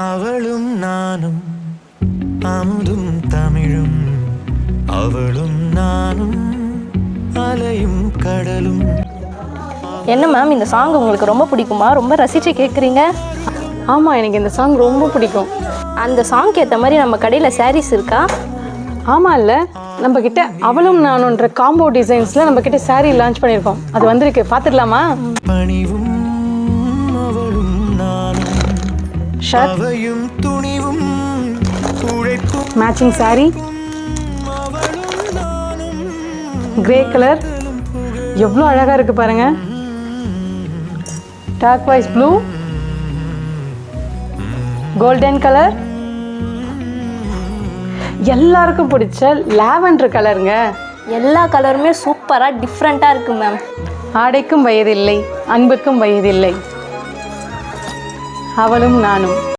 அவளும் நானும் அமுதும் தமிழும் அவளும் நானும் அலையும் கடலும். என்ன மேம், இந்த சாங் உங்களுக்கு ரொம்ப பிடிக்குமா? ரொம்ப ரசித்து கேட்குறீங்க. ஆமாம், எனக்கு இந்த சாங் ரொம்ப பிடிக்கும். அந்த சாங்க்கு ஏற்ற மாதிரி நம்ம கடையில் சாரீஸ் இருக்கா? ஆமாம், இல்லை நம்மக்கிட்ட அவளும் நானுன்ற காம்போ டிசைன்ஸில் நம்மக்கிட்ட சாரீ லான்ச் பண்ணியிருக்கோம். அது வந்திருக்கு, பார்த்துடலாமா? பணிவும் அவளும் நானும் ஷர்ட், அவையும் துணிவும் உழைப்பும் மேட்சிங் சாரீ, கிரே கலர் எவ்வளோ அழகாக இருக்குது பாருங்கள். டர்க்வைஸ் ப்ளூ, கோல்டன் கலர், எல்லாருக்கும் பிடிச்ச லாவெண்டர் கலருங்க. எல்லா கலருமே சூப்பராக டிஃப்ரெண்ட்டாக இருக்குது மேம். ஆடைக்கும் வயதில்லை, அன்புக்கும் வயதில்லை. அவளும் நானும்.